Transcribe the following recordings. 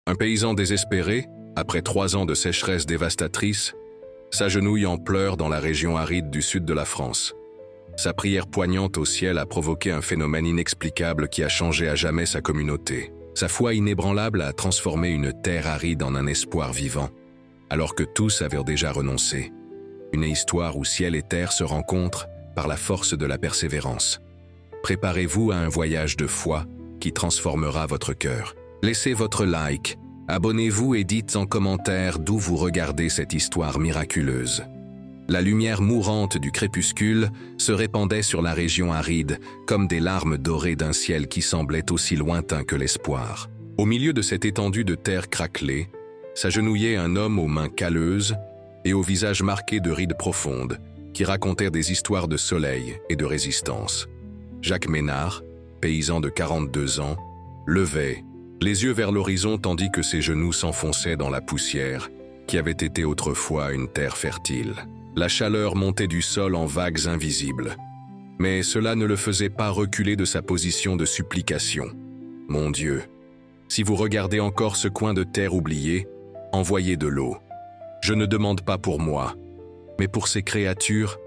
Un paysan désespéré, après 3 ans de sécheresse dévastatrice, s'agenouille en pleurs dans la région aride du sud de la France. Sa prière poignante au ciel a provoqué un phénomène inexplicable qui a changé à jamais sa communauté. Sa foi inébranlable a transformé une terre aride en un espoir vivant, alors que tous avaient déjà renoncé. Une histoire où ciel et terre se rencontrent par la force de la persévérance. Préparez-vous à un voyage de foi qui transformera votre cœur. Laissez votre like, abonnez-vous et dites en commentaire d'où vous regardez cette histoire miraculeuse. La lumière mourante du crépuscule se répandait sur la région aride comme des larmes dorées d'un ciel qui semblait aussi lointain que l'espoir. Au milieu de cette étendue de terre craquelée, s'agenouillait un homme aux mains calleuses et au visage marqué de rides profondes qui racontèrent des histoires de soleil et de résistance. Jacques Ménard, paysan de 42 ans, levait les yeux vers l'horizon tandis que ses genoux s'enfonçaient dans la poussière qui avait été autrefois une terre fertile. La chaleur montait du sol en vagues invisibles, mais cela ne le faisait pas reculer de sa position de supplication. Mon Dieu, si vous regardez encore ce coin de terre oublié, envoyez de l'eau. Je ne demande pas pour moi, mais pour ces créatures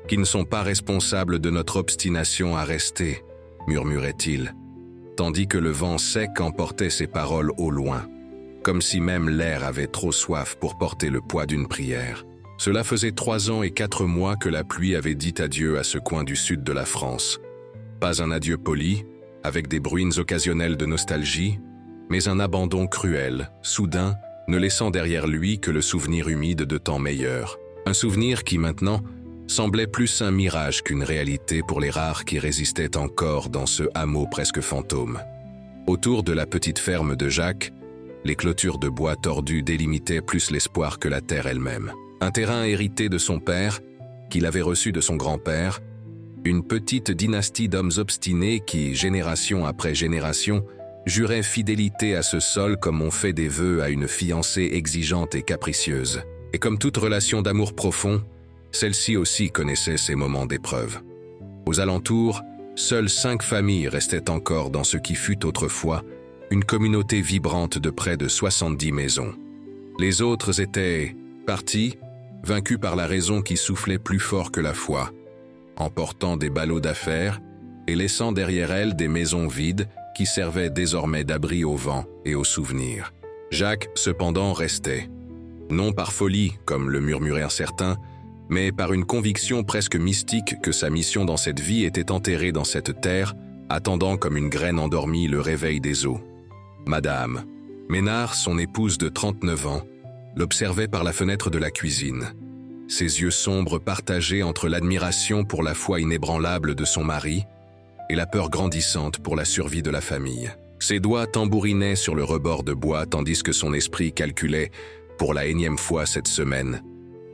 qui ne sont pas responsables de notre obstination à rester, murmurait-il, tandis que le vent sec emportait ses paroles au loin, comme si même l'air avait trop soif pour porter le poids d'une prière. Cela faisait 3 ans et 4 mois que la pluie avait dit adieu à ce coin du sud de la France. Pas un adieu poli, avec des bruines occasionnelles de nostalgie, mais un abandon cruel, soudain, ne laissant derrière lui que le souvenir humide de temps meilleurs. Un souvenir qui, maintenant, semblait plus un mirage qu'une réalité pour les rares qui résistaient encore dans ce hameau presque fantôme. Autour de la petite ferme de Jacques, les clôtures de bois tordus délimitaient plus l'espoir que la terre elle-même. Un terrain hérité de son père, qu'il avait reçu de son grand-père, une petite dynastie d'hommes obstinés qui, génération après génération, juraient fidélité à ce sol comme on fait des vœux à une fiancée exigeante et capricieuse. Et comme toute relation d'amour profond, celle-ci aussi connaissait ses moments d'épreuve. Aux alentours, seules 5 familles restaient encore dans ce qui fut autrefois une communauté vibrante de près de 70 maisons. Les autres étaient partis, vaincus par la raison qui soufflait plus fort que la foi, emportant des ballots d'affaires et laissant derrière elles des maisons vides qui servaient désormais d'abri au vent et aux souvenirs. Jacques, cependant, restait. Non par folie, comme le murmurèrent certains, mais par une conviction presque mystique que sa mission dans cette vie était enterrée dans cette terre, attendant comme une graine endormie le réveil des eaux. Madame Ménard, son épouse de 39 ans, l'observait par la fenêtre de la cuisine. Ses yeux sombres partageaient entre l'admiration pour la foi inébranlable de son mari et la peur grandissante pour la survie de la famille. Ses doigts tambourinaient sur le rebord de bois tandis que son esprit calculait, pour la énième fois cette semaine,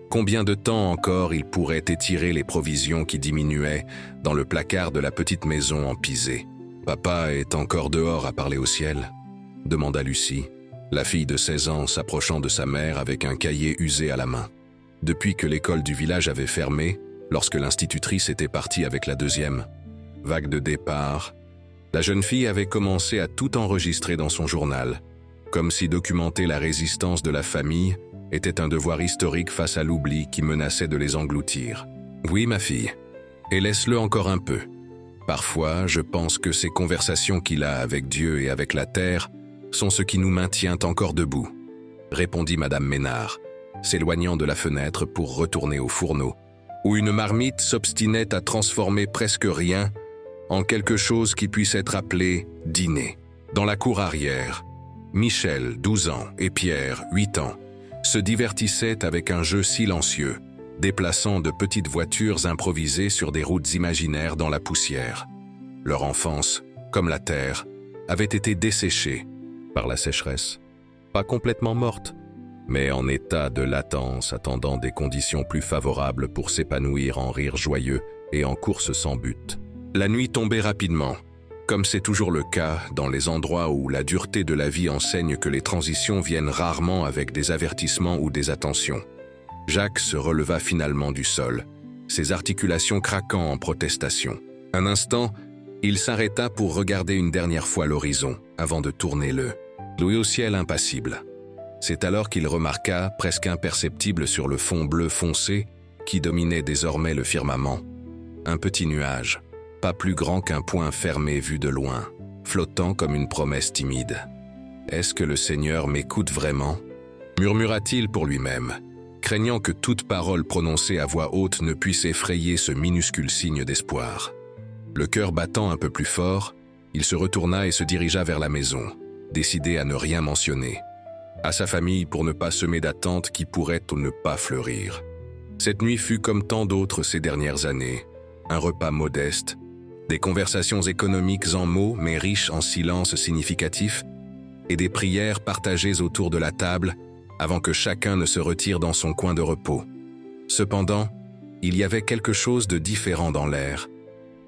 combien de temps encore il pourrait étirer les provisions qui diminuaient dans le placard de la petite maison en pisé. « Papa est encore dehors à parler au ciel ?» demanda Lucie, la fille de 16 ans s'approchant de sa mère avec un cahier usé à la main. Depuis que l'école du village avait fermé, lorsque l'institutrice était partie avec la 2e vague de départ, la jeune fille avait commencé à tout enregistrer dans son journal, comme si documenter la résistance de la famille était un devoir historique face à l'oubli qui menaçait de les engloutir. « Oui, ma fille, et laisse-le encore un peu. Parfois, je pense que ces conversations qu'il a avec Dieu et avec la terre sont ce qui nous maintient encore debout, » répondit Madame Ménard, s'éloignant de la fenêtre pour retourner au fourneau, où une marmite s'obstinait à transformer presque rien en quelque chose qui puisse être appelé dîner. Dans la cour arrière, Michel, 12 ans, et Pierre, 8 ans, se divertissaient avec un jeu silencieux, déplaçant de petites voitures improvisées sur des routes imaginaires dans la poussière. Leur enfance, comme la terre, avait été desséchée par la sécheresse. Pas complètement morte, mais en état de latence, attendant des conditions plus favorables pour s'épanouir en rires joyeux et en courses sans but. La nuit tombait rapidement, comme c'est toujours le cas dans les endroits où la dureté de la vie enseigne que les transitions viennent rarement avec des avertissements ou des attentions. Jacques se releva finalement du sol, ses articulations craquant en protestation. Un instant, il s'arrêta pour regarder une dernière fois l'horizon, avant de tourner le loué au ciel impassible. C'est alors qu'il remarqua, presque imperceptible sur le fond bleu foncé, qui dominait désormais le firmament, un petit nuage, pas plus grand qu'un poing fermé vu de loin, flottant comme une promesse timide. « Est-ce que le Seigneur m'écoute vraiment ?» murmura-t-il pour lui-même, craignant que toute parole prononcée à voix haute ne puisse effrayer ce minuscule signe d'espoir. Le cœur battant un peu plus fort, il se retourna et se dirigea vers la maison, décidé à ne rien mentionner, à sa famille pour ne pas semer d'attentes qui pourraient ou ne pas fleurir. Cette nuit fut comme tant d'autres ces dernières années, un repas modeste, des conversations économiques en mots mais riches en silences significatifs, et des prières partagées autour de la table avant que chacun ne se retire dans son coin de repos. Cependant, il y avait quelque chose de différent dans l'air,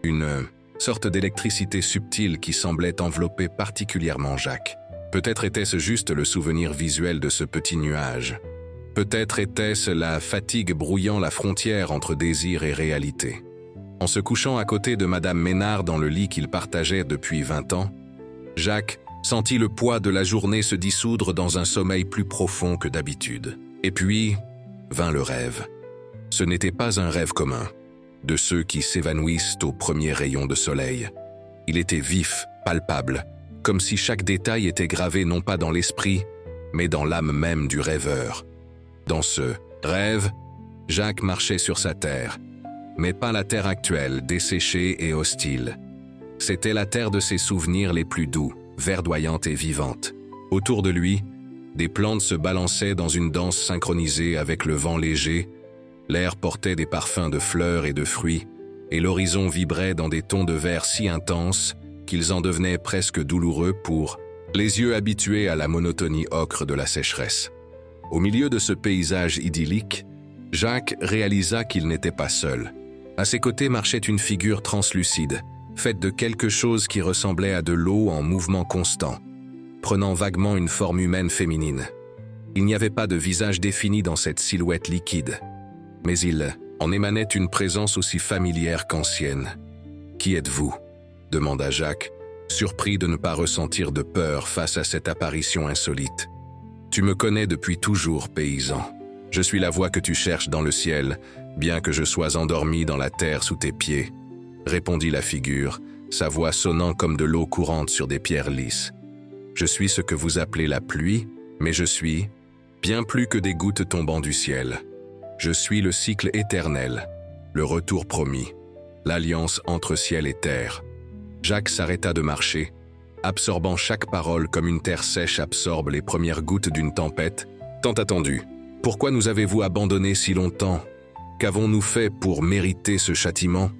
une sorte d'électricité subtile qui semblait envelopper particulièrement Jacques. Peut-être était-ce juste le souvenir visuel de ce petit nuage. Peut-être était-ce la fatigue brouillant la frontière entre désir et réalité. En se couchant à côté de Madame Ménard dans le lit qu'il partageait depuis 20 ans, Jacques sentit le poids de la journée se dissoudre dans un sommeil plus profond que d'habitude. Et puis, vint le rêve. Ce n'était pas un rêve commun, de ceux qui s'évanouissent au premier rayon de soleil. Il était vif, palpable, comme si chaque détail était gravé non pas dans l'esprit, mais dans l'âme même du rêveur. Dans ce rêve, Jacques marchait sur sa terre, mais pas la terre actuelle, desséchée et hostile. C'était la terre de ses souvenirs les plus doux, verdoyante et vivante. Autour de lui, des plantes se balançaient dans une danse synchronisée avec le vent léger, l'air portait des parfums de fleurs et de fruits, et l'horizon vibrait dans des tons de vert si intenses qu'ils en devenaient presque douloureux pour les yeux habitués à la monotonie ocre de la sécheresse. Au milieu de ce paysage idyllique, Jacques réalisa qu'il n'était pas seul. À ses côtés marchait une figure translucide, faite de quelque chose qui ressemblait à de l'eau en mouvement constant, prenant vaguement une forme humaine féminine. Il n'y avait pas de visage défini dans cette silhouette liquide, mais il en émanait une présence aussi familière qu'ancienne. « Qui êtes-vous » demanda Jacques, surpris de ne pas ressentir de peur face à cette apparition insolite. « Tu me connais depuis toujours, paysan. Je suis la voix que tu cherches dans le ciel, bien que je sois endormi dans la terre sous tes pieds. » répondit la figure, sa voix sonnant comme de l'eau courante sur des pierres lisses. « Je suis ce que vous appelez la pluie, mais je suis bien plus que des gouttes tombant du ciel. Je suis le cycle éternel, le retour promis, l'alliance entre ciel et terre. » Jacques s'arrêta de marcher, absorbant chaque parole comme une terre sèche absorbe les premières gouttes d'une tempête. « Tant attendu, pourquoi nous avez-vous abandonnés si longtemps? Qu'avons-nous fait pour mériter ce châtiment ?»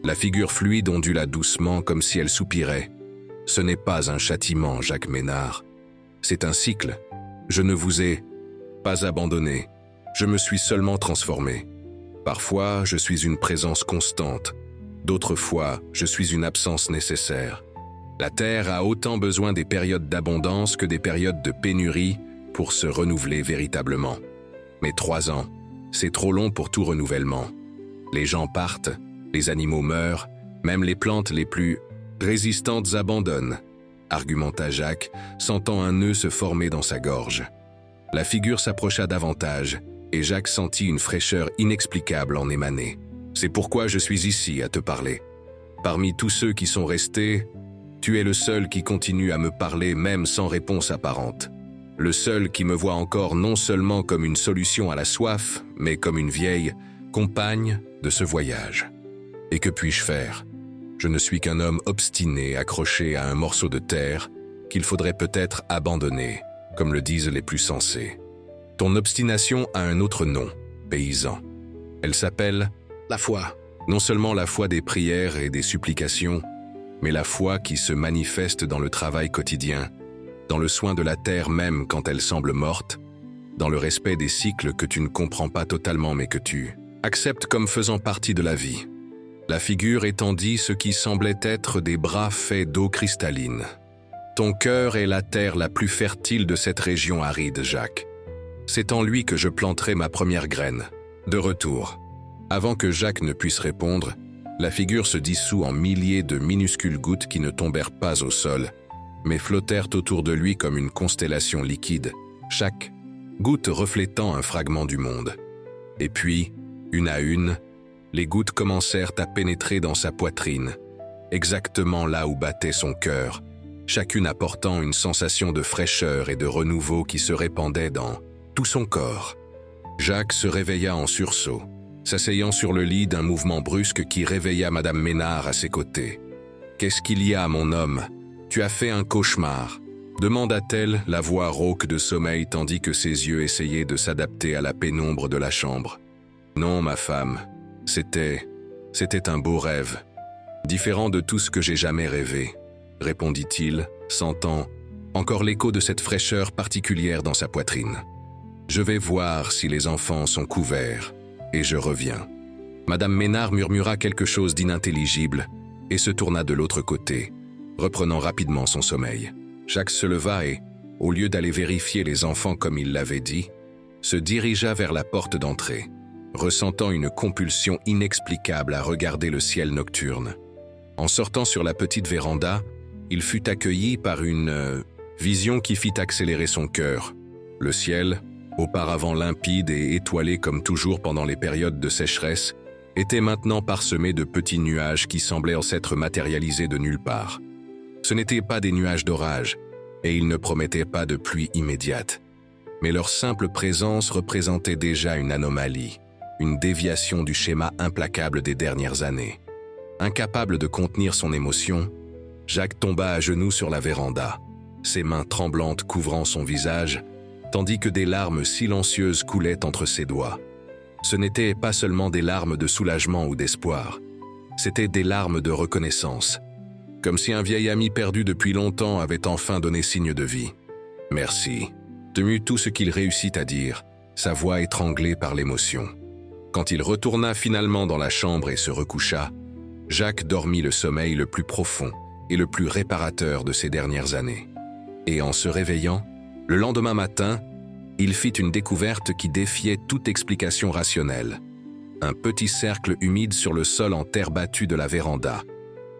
La figure fluide ondula doucement comme si elle soupirait. « Ce n'est pas un châtiment, Jacques Ménard. C'est un cycle. Je ne vous ai pas abandonné. Je me suis seulement transformé. Parfois, je suis une présence constante. D'autres fois, je suis une absence nécessaire. La Terre a autant besoin des périodes d'abondance que des périodes de pénurie pour se renouveler véritablement. Mais 3 ans, c'est trop long pour tout renouvellement. Les gens partent, les animaux meurent, même les plantes les plus résistantes abandonnent, argumenta Jacques, sentant un nœud se former dans sa gorge. La figure s'approcha davantage, et Jacques sentit une fraîcheur inexplicable en émaner. C'est pourquoi je suis ici à te parler. Parmi tous ceux qui sont restés, tu es le seul qui continue à me parler même sans réponse apparente. Le seul qui me voit encore non seulement comme une solution à la soif, mais comme une vieille compagne de ce voyage. Et que puis-je faire? Je ne suis qu'un homme obstiné accroché à un morceau de terre qu'il faudrait peut-être abandonner, comme le disent les plus sensés. Ton obstination a un autre nom, paysan. Elle s'appelle la foi. Non seulement la foi des prières et des supplications, mais la foi qui se manifeste dans le travail quotidien, dans le soin de la terre même quand elle semble morte, dans le respect des cycles que tu ne comprends pas totalement mais que tu acceptes comme faisant partie de la vie. La figure étendit ce qui semblait être des bras faits d'eau cristalline. Ton cœur est la terre la plus fertile de cette région aride, Jacques. C'est en lui que je planterai ma première graine. De retour. Avant que Jacques ne puisse répondre, la figure se dissout en milliers de minuscules gouttes qui ne tombèrent pas au sol, mais flottèrent autour de lui comme une constellation liquide, chaque goutte reflétant un fragment du monde. Et puis, une à une, les gouttes commencèrent à pénétrer dans sa poitrine, exactement là où battait son cœur, chacune apportant une sensation de fraîcheur et de renouveau qui se répandait dans tout son corps. Jacques se réveilla en sursaut, s'asseyant sur le lit d'un mouvement brusque qui réveilla Madame Ménard à ses côtés. « Qu'est-ce qu'il y a, mon homme? Tu as fait un cauchemar ?» demanda-t-elle, la voix rauque de sommeil tandis que ses yeux essayaient de s'adapter à la pénombre de la chambre. « Non, ma femme, c'était un beau rêve, différent de tout ce que j'ai jamais rêvé, » répondit-il, sentant encore l'écho de cette fraîcheur particulière dans sa poitrine. « Je vais voir si les enfants sont couverts, et je reviens. » Madame Ménard murmura quelque chose d'inintelligible et se tourna de l'autre côté, reprenant rapidement son sommeil. Jacques se leva et, au lieu d'aller vérifier les enfants comme il l'avait dit, se dirigea vers la porte d'entrée, ressentant une compulsion inexplicable à regarder le ciel nocturne. En sortant sur la petite véranda, il fut accueilli par une vision qui fit accélérer son cœur. Le ciel, auparavant limpide et étoilé comme toujours pendant les périodes de sécheresse, était maintenant parsemé de petits nuages qui semblaient s'être matérialisés de nulle part. Ce n'étaient pas des nuages d'orage, et ils ne promettaient pas de pluie immédiate. Mais leur simple présence représentait déjà une anomalie, une déviation du schéma implacable des dernières années. Incapable de contenir son émotion, Jacques tomba à genoux sur la véranda, ses mains tremblantes couvrant son visage, tandis que des larmes silencieuses coulaient entre ses doigts. Ce n'étaient pas seulement des larmes de soulagement ou d'espoir, c'étaient des larmes de reconnaissance, comme si un vieil ami perdu depuis longtemps avait enfin donné signe de vie. « Merci » mut tout ce qu'il réussit à dire, sa voix étranglée par l'émotion. Quand il retourna finalement dans la chambre et se recoucha, Jacques dormit le sommeil le plus profond et le plus réparateur de ces dernières années. Et en se réveillant, le lendemain matin, il fit une découverte qui défiait toute explication rationnelle. Un petit cercle humide sur le sol en terre battue de la véranda,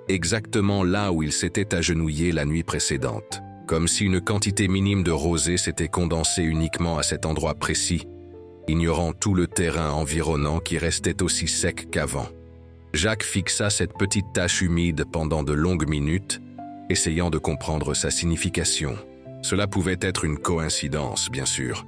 exactement là où il s'était agenouillé la nuit précédente, comme si une quantité minime de rosée s'était condensée uniquement à cet endroit précis, ignorant tout le terrain environnant qui restait aussi sec qu'avant. Jacques fixa cette petite tache humide pendant de longues minutes, essayant de comprendre sa signification. Cela pouvait être une coïncidence, bien sûr.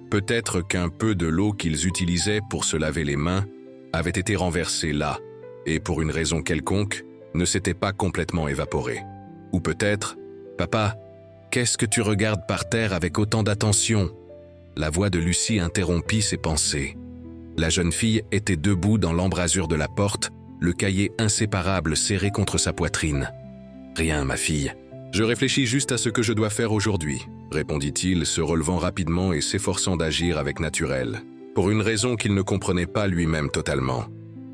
Peut-être qu'un peu de l'eau qu'ils utilisaient pour se laver les mains avait été renversée là, et pour une raison quelconque, ne s'était pas complètement évaporée. Ou peut-être, « Papa, qu'est-ce que tu regardes par terre avec autant d'attention ?» La voix de Lucie interrompit ses pensées. La jeune fille était debout dans l'embrasure de la porte, le cahier inséparable serré contre sa poitrine. « Rien, ma fille. Je réfléchis juste à ce que je dois faire aujourd'hui, » répondit-il, se relevant rapidement et s'efforçant d'agir avec naturel, pour une raison qu'il ne comprenait pas lui-même totalement.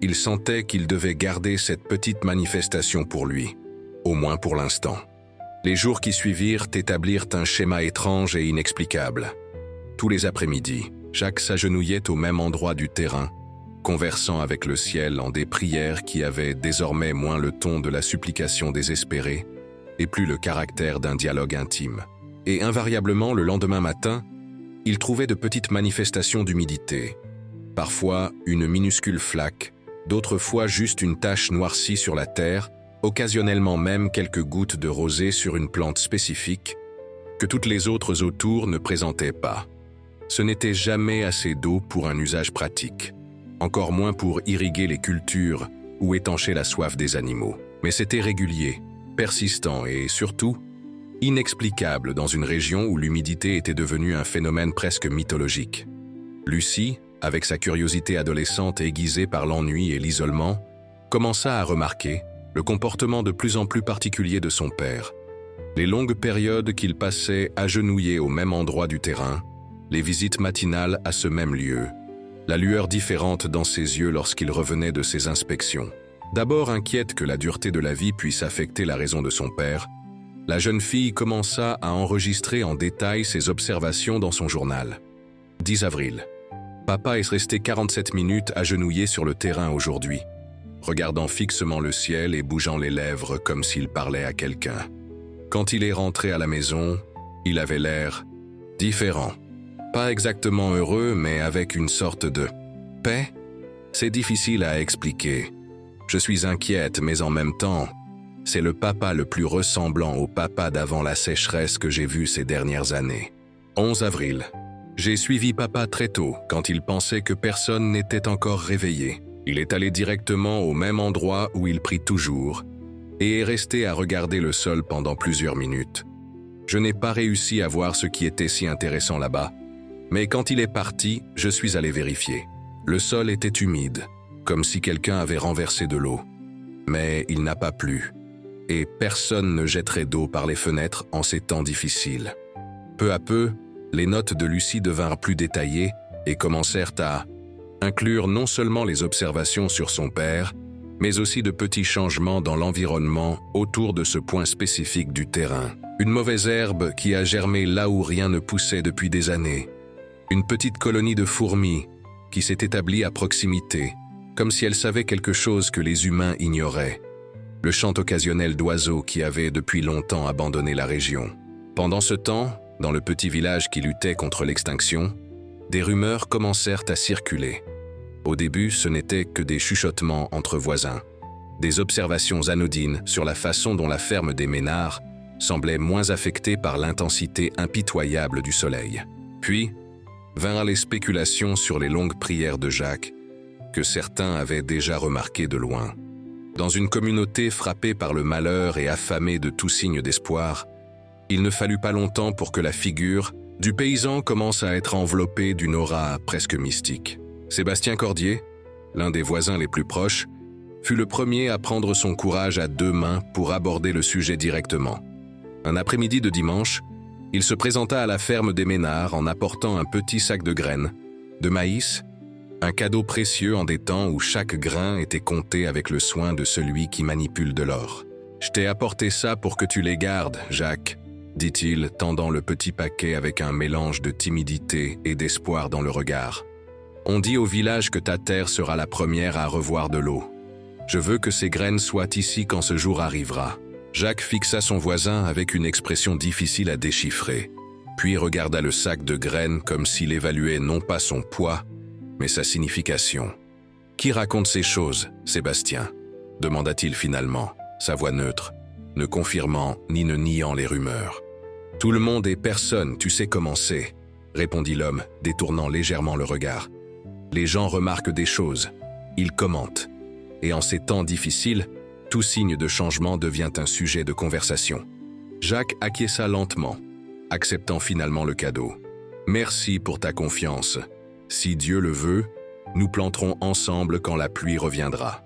Il sentait qu'il devait garder cette petite manifestation pour lui, au moins pour l'instant. Les jours qui suivirent établirent un schéma étrange et inexplicable. Tous les après-midi, Jacques s'agenouillait au même endroit du terrain, conversant avec le ciel en des prières qui avaient désormais moins le ton de la supplication désespérée et plus le caractère d'un dialogue intime. Et invariablement, le lendemain matin, il trouvait de petites manifestations d'humidité, parfois une minuscule flaque, d'autres fois juste une tache noircie sur la terre, occasionnellement même quelques gouttes de rosée sur une plante spécifique, que toutes les autres autour ne présentaient pas. Ce n'était jamais assez d'eau pour un usage pratique, encore moins pour irriguer les cultures ou étancher la soif des animaux. Mais c'était régulier, persistant et surtout inexplicable dans une région où l'humidité était devenue un phénomène presque mythologique. Lucie, avec sa curiosité adolescente aiguisée par l'ennui et l'isolement, commença à remarquer le comportement de plus en plus particulier de son père. Les longues périodes qu'il passait agenouillé au même endroit du terrain, les visites matinales à ce même lieu, la lueur différente dans ses yeux lorsqu'il revenait de ses inspections. D'abord inquiète que la dureté de la vie puisse affecter la raison de son père, la jeune fille commença à enregistrer en détail ses observations dans son journal. 10 avril. Papa est resté 47 minutes agenouillé sur le terrain aujourd'hui, regardant fixement le ciel et bougeant les lèvres comme s'il parlait à quelqu'un. Quand il est rentré à la maison, il avait l'air différent. Pas exactement heureux, mais avec une sorte de paix. C'est difficile à expliquer. Je suis inquiète, mais en même temps, c'est le papa le plus ressemblant au papa d'avant la sécheresse que j'ai vu ces dernières années. 11 avril. J'ai suivi papa très tôt, quand il pensait que personne n'était encore réveillé. Il est allé directement au même endroit où il prie toujours, et est resté à regarder le sol pendant plusieurs minutes. Je n'ai pas réussi à voir ce qui était si intéressant là-bas, mais quand il est parti, je suis allé vérifier. Le sol était humide, comme si quelqu'un avait renversé de l'eau. Mais il n'a pas plu, et personne ne jetterait d'eau par les fenêtres en ces temps difficiles. Peu à peu, les notes de Lucie devinrent plus détaillées et commencèrent à inclure non seulement les observations sur son père, mais aussi de petits changements dans l'environnement autour de ce point spécifique du terrain. Une mauvaise herbe qui a germé là où rien ne poussait depuis des années. Une petite colonie de fourmis qui s'est établie à proximité, comme si elle savait quelque chose que les humains ignoraient. Le chant occasionnel d'oiseaux qui avaient depuis longtemps abandonné la région. Pendant ce temps, dans le petit village qui luttait contre l'extinction, des rumeurs commencèrent à circuler. Au début, ce n'était que des chuchotements entre voisins, des observations anodines sur la façon dont la ferme des Ménard semblait moins affectée par l'intensité impitoyable du soleil. Puis, vinrent les spéculations sur les longues prières de Jacques, que certains avaient déjà remarquées de loin. Dans une communauté frappée par le malheur et affamée de tout signe d'espoir, il ne fallut pas longtemps pour que la figure du paysan commence à être enveloppée d'une aura presque mystique. Sébastien Cordier, l'un des voisins les plus proches, fut le premier à prendre son courage à deux mains pour aborder le sujet directement. Un après-midi de dimanche, il se présenta à la ferme des Ménard en apportant un petit sac de graines, de maïs, un cadeau précieux en des temps où chaque grain était compté avec le soin de celui qui manipule de l'or. « Je t'ai apporté ça pour que tu les gardes, Jacques », dit-il, tendant le petit paquet avec un mélange de timidité et d'espoir dans le regard. « On dit au village que ta terre sera la première à revoir de l'eau. Je veux que ces graines soient ici quand ce jour arrivera. » Jacques fixa son voisin avec une expression difficile à déchiffrer, puis regarda le sac de graines comme s'il évaluait non pas son poids, mais sa signification. « Qui raconte ces choses, Sébastien ?» demanda-t-il finalement, sa voix neutre, ne confirmant ni ne niant les rumeurs. « Tout le monde et personne, tu sais comment c'est, » répondit l'homme, détournant légèrement le regard. « Les gens remarquent des choses, ils commentent, et en ces temps difficiles, tout signe de changement devient un sujet de conversation. » Jacques acquiesça lentement, acceptant finalement le cadeau. « Merci pour ta confiance. Si Dieu le veut, nous planterons ensemble quand la pluie reviendra. »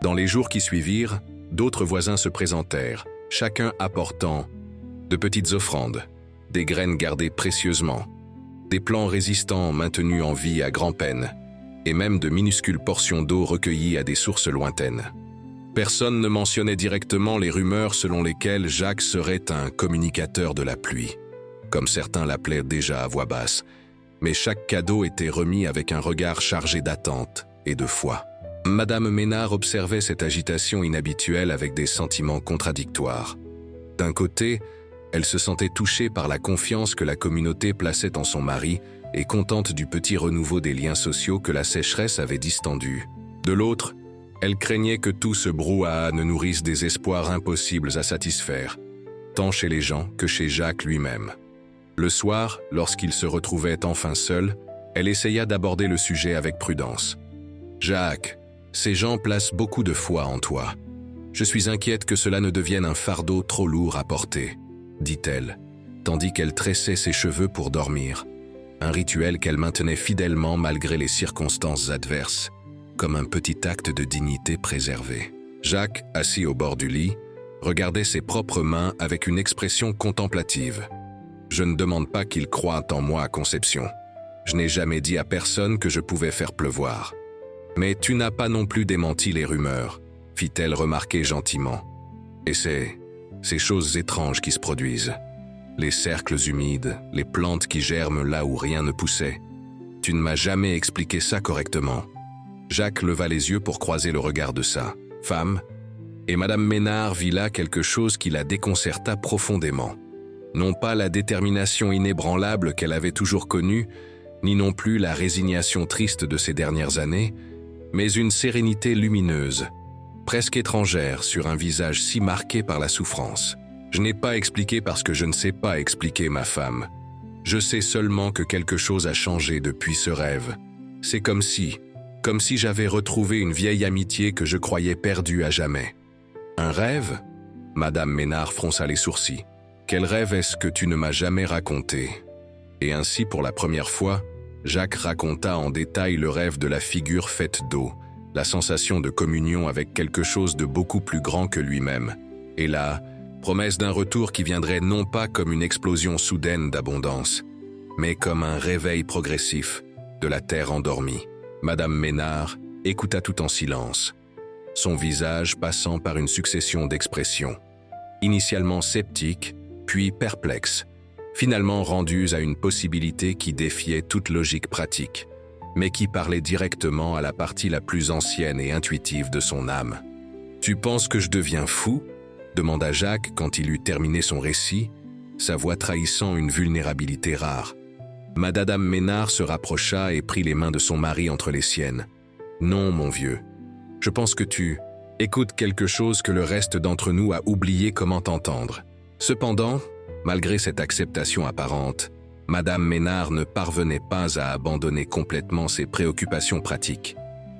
Dans les jours qui suivirent, d'autres voisins se présentèrent, chacun apportant de petites offrandes, des graines gardées précieusement, des plants résistants maintenus en vie à grand-peine, et même de minuscules portions d'eau recueillies à des sources lointaines. Personne ne mentionnait directement les rumeurs selon lesquelles Jacques serait un communicateur de la pluie, comme certains l'appelaient déjà à voix basse, mais chaque cadeau était remis avec un regard chargé d'attente et de foi. Madame Ménard observait cette agitation inhabituelle avec des sentiments contradictoires. D'un côté, elle se sentait touchée par la confiance que la communauté plaçait en son mari et contente du petit renouveau des liens sociaux que la sécheresse avait distendus. De l'autre, elle craignait que tout ce brouhaha ne nourrisse des espoirs impossibles à satisfaire, tant chez les gens que chez Jacques lui-même. Le soir, lorsqu'il se retrouvait enfin seul, elle essaya d'aborder le sujet avec prudence. « Jacques, ces gens placent beaucoup de foi en toi. Je suis inquiète que cela ne devienne un fardeau trop lourd à porter, » dit-elle, tandis qu'elle tressait ses cheveux pour dormir, un rituel qu'elle maintenait fidèlement malgré les circonstances adverses, comme un petit acte de dignité préservé. Jacques, assis au bord du lit, regardait ses propres mains avec une expression contemplative. « Je ne demande pas qu'il croie en moi à Conception. Je n'ai jamais dit à personne que je pouvais faire pleuvoir. Mais tu n'as pas non plus démenti les rumeurs, » fit-elle remarquer gentiment. « Et ces choses étranges qui se produisent. Les cercles humides, les plantes qui germent là où rien ne poussait. Tu ne m'as jamais expliqué ça correctement. » Jacques leva les yeux pour croiser le regard de sa femme, Et Madame Ménard vit là quelque chose qui la déconcerta profondément. Non pas la détermination inébranlable qu'elle avait toujours connue, ni non plus la résignation triste de ces dernières années, mais une sérénité lumineuse, presque étrangère sur un visage si marqué par la souffrance. Je n'ai pas expliqué parce que je ne sais pas expliquer, ma femme. Je sais seulement que quelque chose a changé depuis ce rêve. C'est comme si j'avais retrouvé une vieille amitié que je croyais perdue à jamais. Un rêve ? Madame Ménard fronça les sourcils. Quel rêve est-ce que tu ne m'as jamais raconté ? Et ainsi, pour la première fois, Jacques raconta en détail le rêve de la figure faite d'eau, la sensation de communion avec quelque chose de beaucoup plus grand que lui-même. Et là, promesse d'un retour qui viendrait non pas comme une explosion soudaine d'abondance, mais comme un réveil progressif de la terre endormie. Madame Ménard écouta tout en silence, son visage passant par une succession d'expressions, initialement sceptiques, puis perplexes, finalement rendues à une possibilité qui défiait toute logique pratique, mais qui parlait directement à la partie la plus ancienne et intuitive de son âme. « Tu penses que je deviens fou ?» demanda Jacques quand il eut terminé son récit, sa voix trahissant une vulnérabilité rare. Madame Ménard se rapprocha et prit les mains de son mari entre les siennes. « Non, mon vieux, je pense que tu écoutes quelque chose que le reste d'entre nous a oublié comment entendre. » Cependant, malgré cette acceptation apparente, Madame Ménard ne parvenait pas à abandonner complètement ses préoccupations pratiques.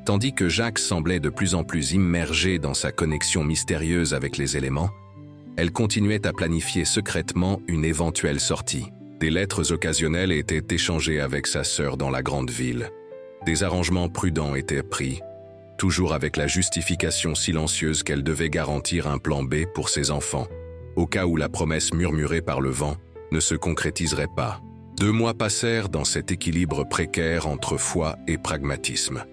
Tandis que Jacques semblait de plus en plus immergé dans sa connexion mystérieuse avec les éléments, elle continuait à planifier secrètement une éventuelle sortie. Des lettres occasionnelles étaient échangées avec sa sœur dans la grande ville. Des arrangements prudents étaient pris, toujours avec la justification silencieuse qu'elle devait garantir un plan B pour ses enfants, au cas où la promesse murmurée par le vent ne se concrétiserait pas. 2 mois passèrent dans cet équilibre précaire entre foi et pragmatisme.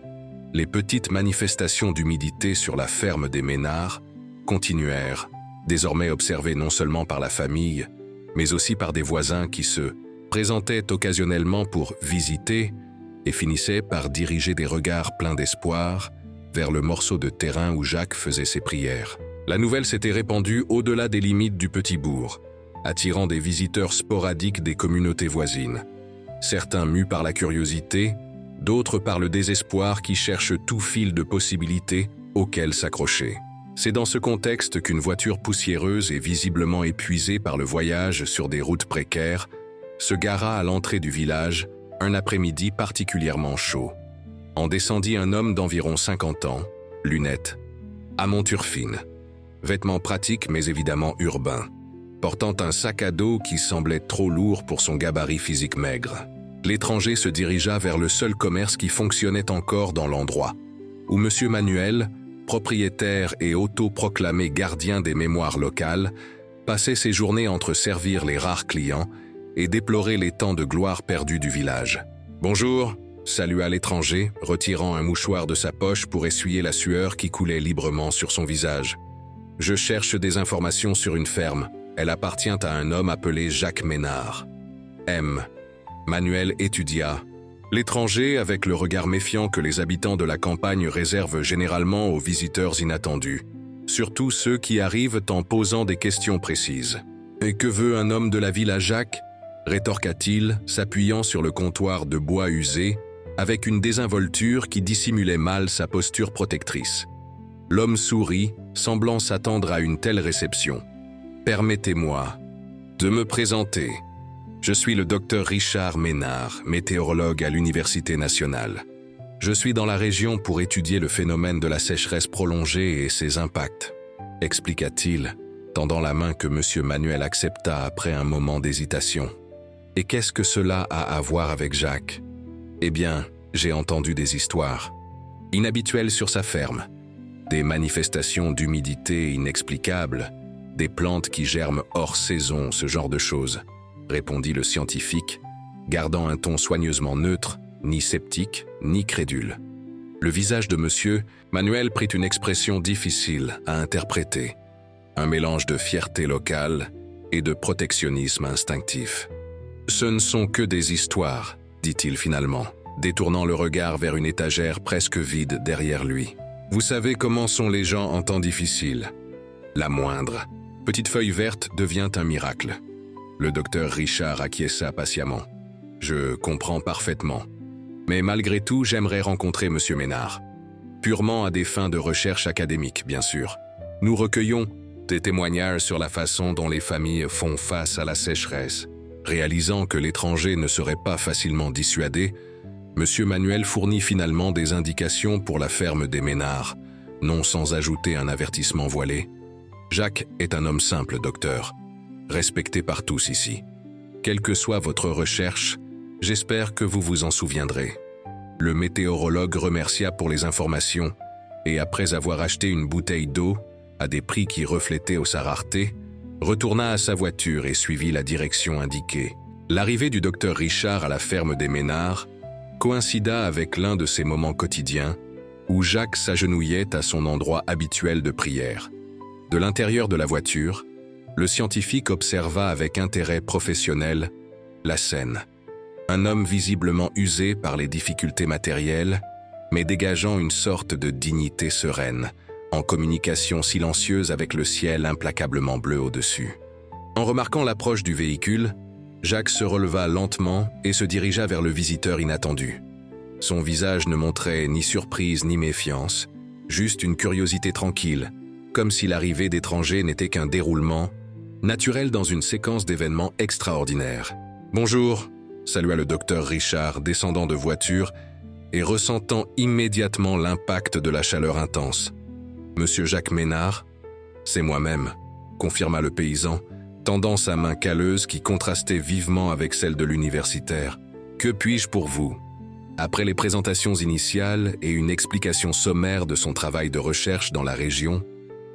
Les petites manifestations d'humidité sur la ferme des Ménard continuèrent, désormais observées non seulement par la famille, mais aussi par des voisins qui se présentaient occasionnellement pour visiter et finissaient par diriger des regards pleins d'espoir vers le morceau de terrain où Jacques faisait ses prières. La nouvelle s'était répandue au-delà des limites du petit bourg, attirant des visiteurs sporadiques des communautés voisines. Certains mus par la curiosité, d'autres par le désespoir qui cherche tout fil de possibilités auquel s'accrocher. C'est dans ce contexte qu'une voiture poussiéreuse et visiblement épuisée par le voyage sur des routes précaires se gara à l'entrée du village un après-midi particulièrement chaud. En descendit un homme d'environ 50 ans, lunettes, à monture fine, vêtements pratiques mais évidemment urbains, portant un sac à dos qui semblait trop lourd pour son gabarit physique maigre. L'étranger se dirigea vers le seul commerce qui fonctionnait encore dans l'endroit, où M. Manuel, propriétaire et autoproclamé gardien des mémoires locales, passait ses journées entre servir les rares clients et déplorer les temps de gloire perdus du village. « Bonjour », salua l'étranger, retirant un mouchoir de sa poche pour essuyer la sueur qui coulait librement sur son visage. « Je cherche des informations sur une ferme. Elle appartient à un homme appelé Jacques Ménard. » M. Manuel étudia. L'étranger, avec le regard méfiant que les habitants de la campagne réservent généralement aux visiteurs inattendus, surtout ceux qui arrivent en posant des questions précises. « Et que veut un homme de la ville à Jacques ?» rétorqua-t-il, s'appuyant sur le comptoir de bois usé, avec une désinvolture qui dissimulait mal sa posture protectrice. L'homme sourit, semblant s'attendre à une telle réception. « Permettez-moi de me présenter. Je suis le docteur Richard Ménard, météorologue à l'Université nationale. Je suis dans la région pour étudier le phénomène de la sécheresse prolongée et ses impacts, » expliqua-t-il, tendant la main que M. Manuel accepta après un moment d'hésitation. « Et qu'est-ce que cela a à voir avec Jacques ? » « Eh bien, j'ai entendu des histoires inhabituelles sur sa ferme, des manifestations d'humidité inexplicables, des plantes qui germent hors saison, ce genre de choses, » répondit le scientifique, gardant un ton soigneusement neutre, ni sceptique, ni crédule. Le visage de M. Manuel prit une expression difficile à interpréter, un mélange de fierté locale et de protectionnisme instinctif. « Ce ne sont que des histoires, » dit-il finalement, détournant le regard vers une étagère presque vide derrière lui. « Vous savez comment sont les gens en temps difficile. La moindre. Petite feuille verte devient un miracle. Le docteur Richard acquiesça patiemment. Je comprends parfaitement. Mais malgré tout, j'aimerais rencontrer M. Ménard. Purement à des fins de recherche académique, bien sûr. Nous recueillons des témoignages sur la façon dont les familles font face à la sécheresse. Réalisant que l'étranger ne serait pas facilement dissuadé, M. Manuel fournit finalement des indications pour la ferme des Ménard, non sans ajouter un avertissement voilé. Jacques est un homme simple, docteur, respecté par tous ici. Quelle que soit votre recherche, j'espère que vous vous en souviendrez. Le météorologue remercia pour les informations et après avoir acheté une bouteille d'eau à des prix qui reflétaient sa rareté, retourna à sa voiture et suivit la direction indiquée. L'arrivée du docteur Richard à la ferme des Ménard coïncida avec l'un de ces moments quotidiens où Jacques s'agenouillait à son endroit habituel de prière. De l'intérieur de la voiture, le scientifique observa avec intérêt professionnel la scène. Un homme visiblement usé par les difficultés matérielles, mais dégageant une sorte de dignité sereine, en communication silencieuse avec le ciel implacablement bleu au-dessus. En remarquant l'approche du véhicule, Jacques se releva lentement et se dirigea vers le visiteur inattendu. Son visage ne montrait ni surprise ni méfiance, juste une curiosité tranquille, comme si l'arrivée d'étrangers n'était qu'un déroulement naturel dans une séquence d'événements extraordinaires. « Bonjour », salua le docteur Richard, descendant de voiture et ressentant immédiatement l'impact de la chaleur intense. « Monsieur Jacques Ménard, c'est moi-même », confirma le paysan, tendant sa main calleuse qui contrastait vivement avec celle de l'universitaire. « Que puis-je pour vous ?» Après les présentations initiales et une explication sommaire de son travail de recherche dans la région,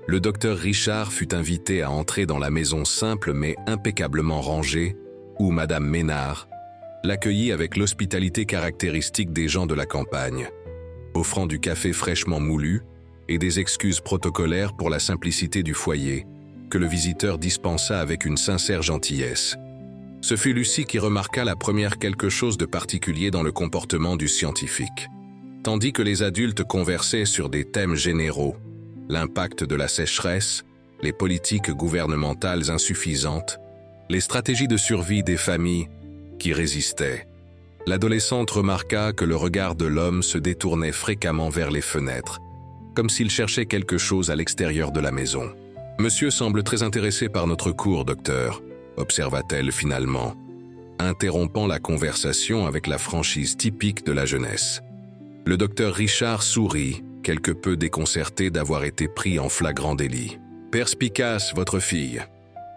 le docteur Richard fut invité à entrer dans la maison simple mais impeccablement rangée, où Madame Ménard l'accueillit avec l'hospitalité caractéristique des gens de la campagne, offrant du café fraîchement moulu et des excuses protocolaires pour la simplicité du foyer, que le visiteur dispensa avec une sincère gentillesse. Ce fut Lucie qui remarqua la première quelque chose de particulier dans le comportement du scientifique. Tandis que les adultes conversaient sur des thèmes généraux, l'impact de la sécheresse, les politiques gouvernementales insuffisantes, les stratégies de survie des familles qui résistaient, l'adolescente remarqua que le regard de l'homme se détournait fréquemment vers les fenêtres, comme s'il cherchait quelque chose à l'extérieur de la maison. « Monsieur semble très intéressé par notre cours, docteur », observa-t-elle finalement, interrompant la conversation avec la franchise typique de la jeunesse. Le docteur Richard sourit, quelque peu déconcerté d'avoir été pris en flagrant délit. « Perspicace, votre fille »,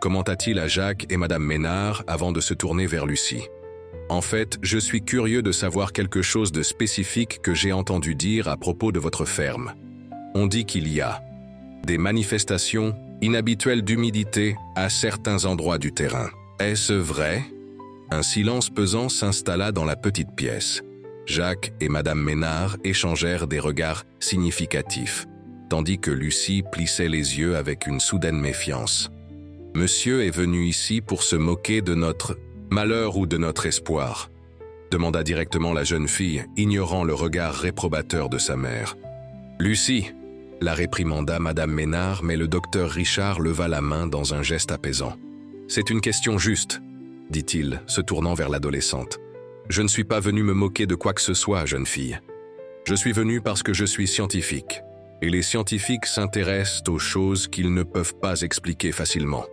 commenta-t-il à Jacques et Madame Ménard avant de se tourner vers Lucie. « En fait, je suis curieux de savoir quelque chose de spécifique que j'ai entendu dire à propos de votre ferme. On dit qu'il y a des manifestations inhabituelles d'humidité à certains endroits du terrain. Est-ce vrai ?» Un silence pesant s'installa dans la petite pièce. Jacques et Madame Ménard échangèrent des regards significatifs, tandis que Lucie plissait les yeux avec une soudaine méfiance. « Monsieur est venu ici pour se moquer de notre malheur ou de notre espoir ?» demanda directement la jeune fille, ignorant le regard réprobateur de sa mère. « Lucie !» la réprimanda Madame Ménard, mais le docteur Richard leva la main dans un geste apaisant. « C'est une question juste, » dit-il, se tournant vers l'adolescente. « Je ne suis pas venu me moquer de quoi que ce soit, jeune fille. Je suis venu parce que je suis scientifique, et les scientifiques s'intéressent aux choses qu'ils ne peuvent pas expliquer facilement. »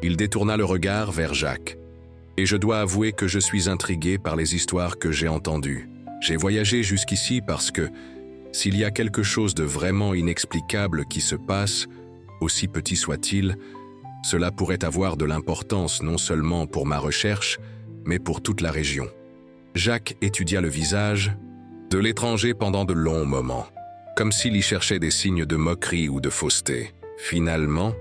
Il détourna le regard vers Jacques. « Et je dois avouer que je suis intrigué par les histoires que j'ai entendues. J'ai voyagé jusqu'ici parce que, s'il y a quelque chose de vraiment inexplicable qui se passe, aussi petit soit-il, cela pourrait avoir de l'importance non seulement pour ma recherche, mais pour toute la région. » Jacques étudia le visage de l'étranger pendant de longs moments, comme s'il y cherchait des signes de moquerie ou de fausseté. Finalement,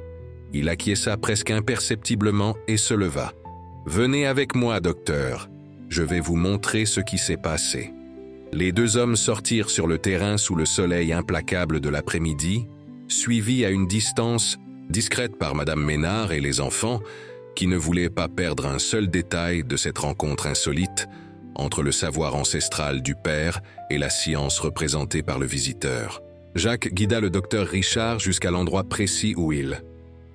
il acquiesça presque imperceptiblement et se leva. « Venez avec moi, docteur. Je vais vous montrer ce qui s'est passé. » Les deux hommes sortirent sur le terrain sous le soleil implacable de l'après-midi, suivis à une distance discrète par Madame Ménard et les enfants, qui ne voulaient pas perdre un seul détail de cette rencontre insolite entre le savoir ancestral du père et la science représentée par le visiteur. Jacques guida le docteur Richard jusqu'à l'endroit précis où il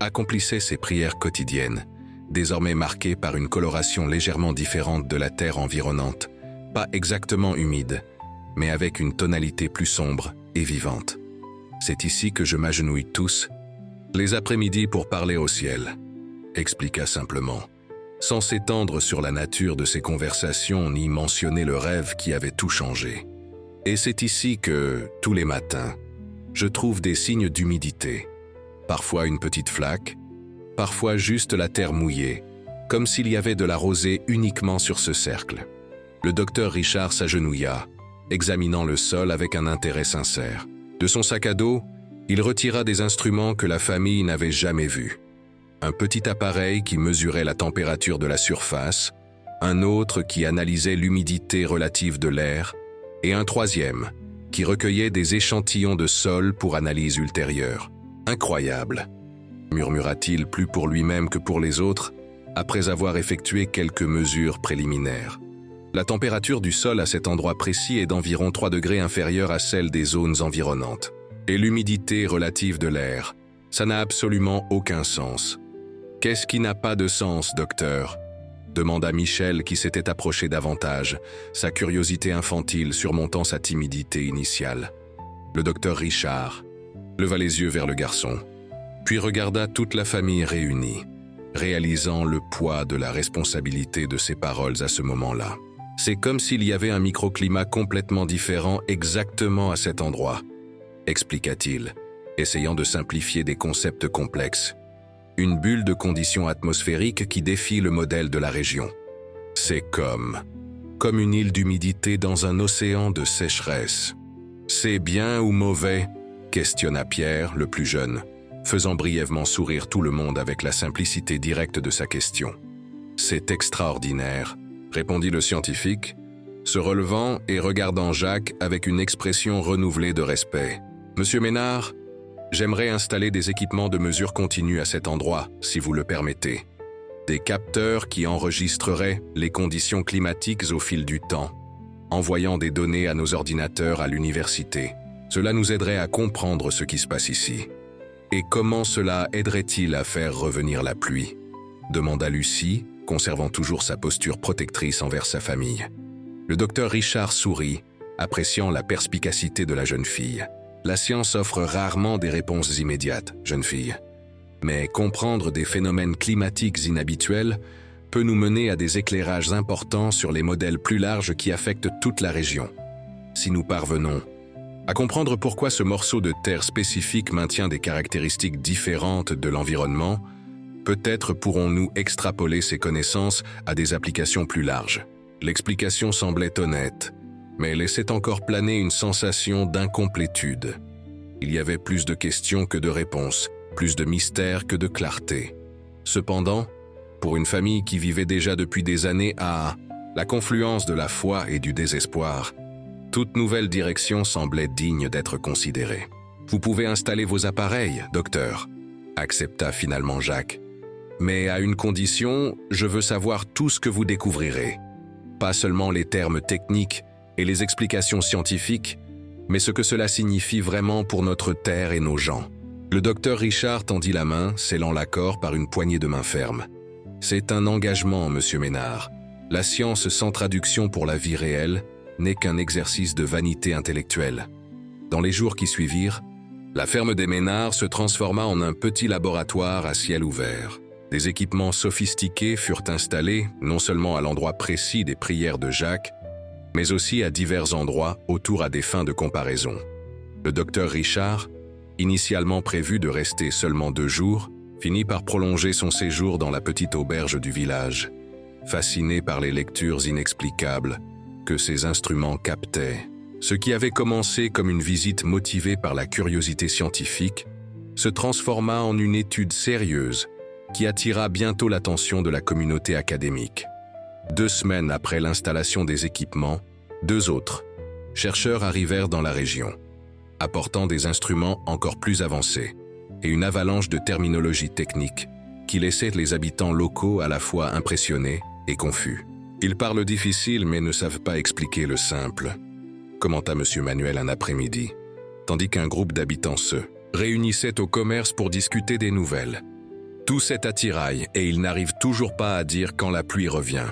accomplissait ses prières quotidiennes, désormais marquées par une coloration légèrement différente de la terre environnante, pas exactement humide, mais avec une tonalité plus sombre et vivante. C'est ici que je m'agenouille tous, les après-midi pour parler au ciel, expliqua simplement, sans s'étendre sur la nature de ces conversations ni mentionner le rêve qui avait tout changé. Et c'est ici que, tous les matins, je trouve des signes d'humidité, parfois une petite flaque, parfois juste la terre mouillée, comme s'il y avait de la rosée uniquement sur ce cercle. Le docteur Richard s'agenouilla, examinant le sol avec un intérêt sincère. De son sac à dos, il retira des instruments que la famille n'avait jamais vus. Un petit appareil qui mesurait la température de la surface, un autre qui analysait l'humidité relative de l'air, et un troisième qui recueillait des échantillons de sol pour analyse ultérieure. Incroyable, murmura-t-il plus pour lui-même que pour les autres, après avoir effectué quelques mesures préliminaires. La température du sol à cet endroit précis est d'environ 3 degrés inférieure à celle des zones environnantes. Et l'humidité relative de l'air, ça n'a absolument aucun sens. Qu'est-ce qui n'a pas de sens, docteur ? Demanda Michel qui s'était approché davantage, sa curiosité infantile surmontant sa timidité initiale. Le docteur Richard leva les yeux vers le garçon, puis regarda toute la famille réunie, réalisant le poids de la responsabilité de ses paroles à ce moment-là. C'est comme s'il y avait un microclimat complètement différent exactement à cet endroit, expliqua-t-il, essayant de simplifier des concepts complexes. Une bulle de conditions atmosphériques qui défie le modèle de la région. C'est comme une île d'humidité dans un océan de sécheresse. C'est bien ou mauvais ? Questionna Pierre, le plus jeune, faisant brièvement sourire tout le monde avec la simplicité directe de sa question. C'est extraordinaire, répondit le scientifique, se relevant et regardant Jacques avec une expression renouvelée de respect. Monsieur Ménard, j'aimerais installer des équipements de mesure continue à cet endroit, si vous le permettez. Des capteurs qui enregistreraient les conditions climatiques au fil du temps, envoyant des données à nos ordinateurs à l'université. Cela nous aiderait à comprendre ce qui se passe ici. Et comment cela aiderait-il à faire revenir la pluie ? Demanda Lucie, conservant toujours sa posture protectrice envers sa famille. Le docteur Richard sourit, appréciant la perspicacité de la jeune fille. La science offre rarement des réponses immédiates, jeune fille. Mais comprendre des phénomènes climatiques inhabituels peut nous mener à des éclairages importants sur les modèles plus larges qui affectent toute la région. Si nous parvenons à comprendre pourquoi ce morceau de terre spécifique maintient des caractéristiques différentes de l'environnement, peut-être pourrons-nous extrapoler ces connaissances à des applications plus larges. L'explication semblait honnête, mais laissait encore planer une sensation d'incomplétude. Il y avait plus de questions que de réponses, plus de mystère que de clarté. Cependant, pour une famille qui vivait déjà depuis des années à la confluence de la foi et du désespoir, toute nouvelle direction semblait digne d'être considérée. « Vous pouvez installer vos appareils, docteur », accepta finalement Jacques. « Mais à une condition, je veux savoir tout ce que vous découvrirez. Pas seulement les termes techniques et les explications scientifiques, mais ce que cela signifie vraiment pour notre terre et nos gens. » Le docteur Richard tendit la main, scellant l'accord par une poignée de main ferme. « C'est un engagement, monsieur Ménard. La science sans traduction pour la vie réelle n'est qu'un exercice de vanité intellectuelle. » Dans les jours qui suivirent, la ferme des Ménard se transforma en un petit laboratoire à ciel ouvert. Des équipements sophistiqués furent installés, non seulement à l'endroit précis des prières de Jacques, mais aussi à divers endroits autour à des fins de comparaison. Le docteur Richard, initialement prévu de rester seulement 2 jours, finit par prolonger son séjour dans la petite auberge du village, fasciné par les lectures inexplicables que ces instruments captaient. Ce qui avait commencé comme une visite motivée par la curiosité scientifique se transforma en une étude sérieuse qui attira bientôt l'attention de la communauté académique. 2 semaines après l'installation des équipements, 2 autres chercheurs arrivèrent dans la région, apportant des instruments encore plus avancés et une avalanche de terminologie technique qui laissait les habitants locaux à la fois impressionnés et confus. Ils parlent difficile mais ne savent pas expliquer le simple, commenta M. Manuel un après-midi, tandis qu'un groupe d'habitants se réunissait au commerce pour discuter des nouvelles. Tout cet attirail et il n'arrive toujours pas à dire quand la pluie revient.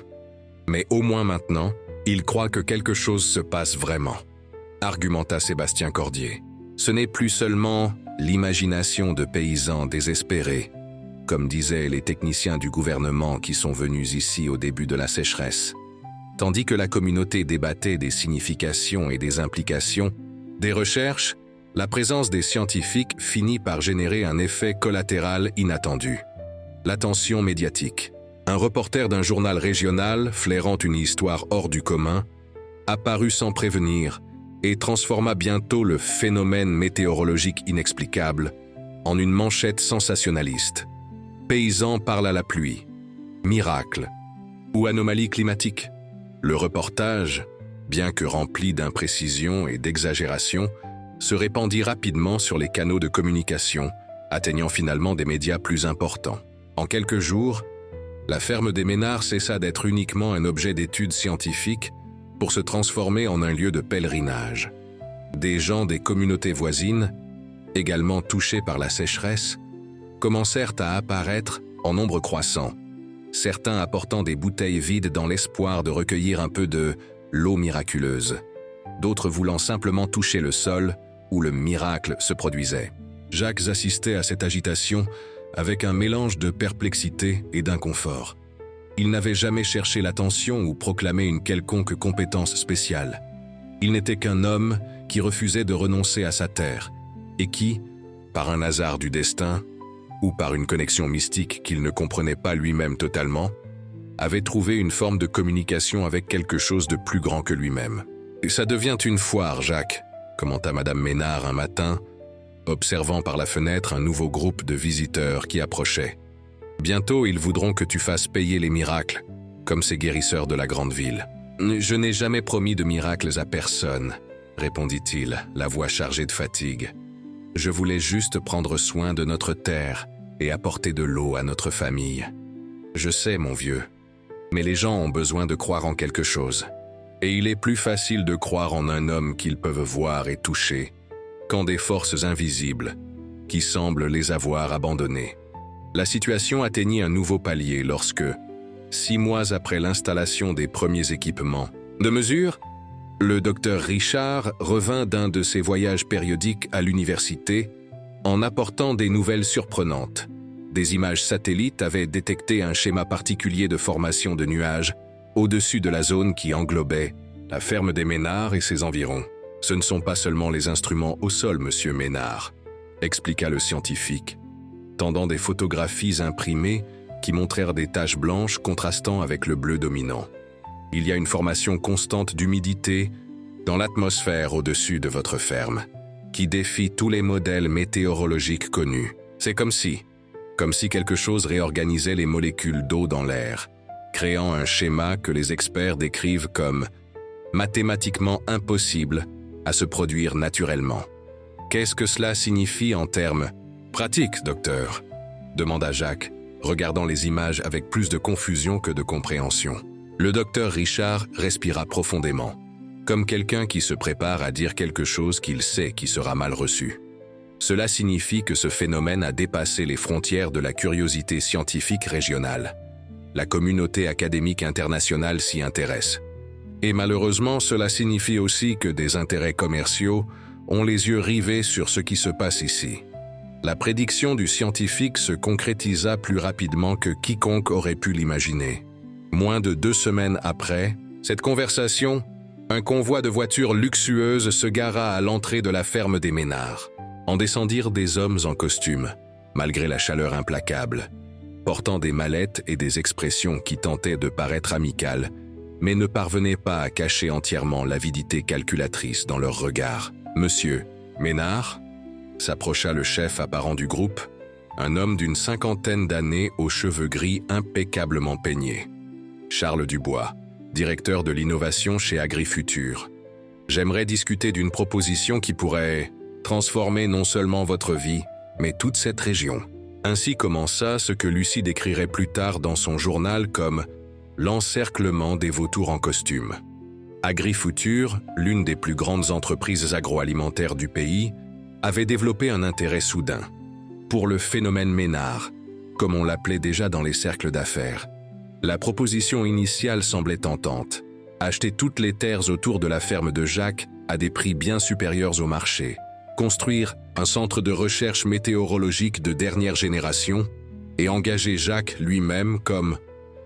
Mais au moins maintenant, il croit que quelque chose se passe vraiment, argumenta Sébastien Cordier. Ce n'est plus seulement l'imagination de paysans désespérés, comme disaient les techniciens du gouvernement qui sont venus ici au début de la sécheresse. Tandis que la communauté débattait des significations et des implications des recherches, la présence des scientifiques finit par générer un effet collatéral inattendu. L'attention médiatique. Un reporter d'un journal régional, flairant une histoire hors du commun, apparut sans prévenir et transforma bientôt le phénomène météorologique inexplicable en une manchette sensationnaliste. Paysans parlent à la pluie. Miracle. Ou anomalie climatique. Le reportage, bien que rempli d'imprécisions et d'exagérations, se répandit rapidement sur les canaux de communication, atteignant finalement des médias plus importants. En quelques jours, la ferme des Ménards cessa d'être uniquement un objet d'étude scientifique pour se transformer en un lieu de pèlerinage. Des gens des communautés voisines, également touchés par la sécheresse, commencèrent à apparaître en nombre croissant, certains apportant des bouteilles vides dans l'espoir de recueillir un peu de l'eau miraculeuse, d'autres voulant simplement toucher le sol où le miracle se produisait. Jacques assistait à cette agitation avec un mélange de perplexité et d'inconfort. Il n'avait jamais cherché l'attention ou proclamé une quelconque compétence spéciale. Il n'était qu'un homme qui refusait de renoncer à sa terre et qui, par un hasard du destin ou par une connexion mystique qu'il ne comprenait pas lui-même totalement, avait trouvé une forme de communication avec quelque chose de plus grand que lui-même. « Ça devient une foire, Jacques », commenta Madame Ménard un matin, observant par la fenêtre un nouveau groupe de visiteurs qui approchait. « Bientôt, ils voudront que tu fasses payer les miracles, comme ces guérisseurs de la grande ville. »« Je n'ai jamais promis de miracles à personne, » répondit-il, la voix chargée de fatigue. « Je voulais juste prendre soin de notre terre et apporter de l'eau à notre famille. Je sais, mon vieux, mais les gens ont besoin de croire en quelque chose. Et il est plus facile de croire en un homme qu'ils peuvent voir et toucher qu'en des forces invisibles qui semblent les avoir abandonnés. » La situation atteignit un nouveau palier lorsque, 6 mois après l'installation des premiers équipements de mesure, le docteur Richard revint d'un de ses voyages périodiques à l'université en apportant des nouvelles surprenantes. Des images satellites avaient détecté un schéma particulier de formation de nuages au-dessus de la zone qui englobait la ferme des Ménards et ses environs. « Ce ne sont pas seulement les instruments au sol, monsieur Ménard », expliqua le scientifique, tendant des photographies imprimées qui montrèrent des taches blanches contrastant avec le bleu dominant. « Il y a une formation constante d'humidité dans l'atmosphère au-dessus de votre ferme, qui défie tous les modèles météorologiques connus. C'est comme si quelque chose réorganisait les molécules d'eau dans l'air, créant un schéma que les experts décrivent comme mathématiquement impossible à se produire naturellement. Qu'est-ce que cela signifie en termes pratiques, docteur ?» demanda Jacques, regardant les images avec plus de confusion que de compréhension. Le docteur Richard respira profondément, comme quelqu'un qui se prépare à dire quelque chose qu'il sait qui sera mal reçu. Cela signifie que ce phénomène a dépassé les frontières de la curiosité scientifique régionale. La communauté académique internationale s'y intéresse. Et malheureusement, cela signifie aussi que des intérêts commerciaux ont les yeux rivés sur ce qui se passe ici. La prédiction du scientifique se concrétisa plus rapidement que quiconque aurait pu l'imaginer. Moins de 2 semaines après cette conversation, un convoi de voitures luxueuses se gara à l'entrée de la ferme des Ménards. En descendirent des hommes en costume, malgré la chaleur implacable, portant des mallettes et des expressions qui tentaient de paraître amicales, mais ne parvenaient pas à cacher entièrement l'avidité calculatrice dans leur regard. « Monsieur Ménard ?» s'approcha le chef apparent du groupe, un homme d'une 50aine d'années aux cheveux gris impeccablement peignés. Charles Dubois, directeur de l'innovation chez AgriFutur. « J'aimerais discuter d'une proposition qui pourrait transformer non seulement votre vie, mais toute cette région. » Ainsi commença ce que Lucie décrirait plus tard dans son journal comme l'encerclement des vautours en costume. AgriFutur, l'une des plus grandes entreprises agroalimentaires du pays, avait développé un intérêt soudain pour le phénomène Ménard comme on l'appelait déjà dans les cercles d'affaires. La proposition initiale semblait tentante. Acheter toutes les terres autour de la ferme de Jacques à des prix bien supérieurs au marché. Construire un centre de recherche météorologique de dernière génération et engager Jacques lui-même comme